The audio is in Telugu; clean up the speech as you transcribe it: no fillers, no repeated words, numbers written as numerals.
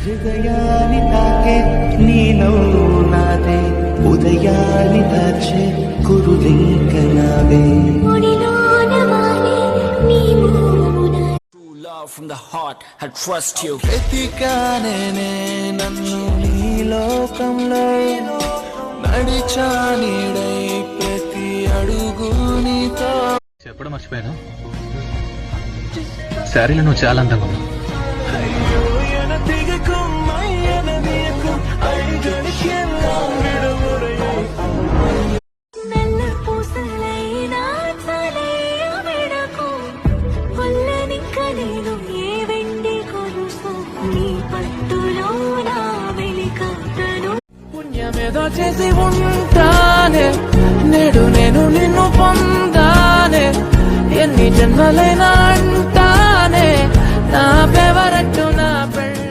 హృదయాన్ని తాకే నీలో నాదే ఉదయాన్ని దాచే కురులింక నావే From the heart, I trust you. వెతికానే నన్ను నీ లోకంలో నడిచా నీడై ప్రతి అడుగు నీతో. చెప్పడం మర్చిపోయాను, శారీలో నువ్వు చాలా అందంగా ఉన్నావు. పుణ్యమేదో చేసి ఉంటానే నేడు నేను నిన్ను పొందానే ఎన్ని జన్మలైనా అంటానే నా ఫేవరెట్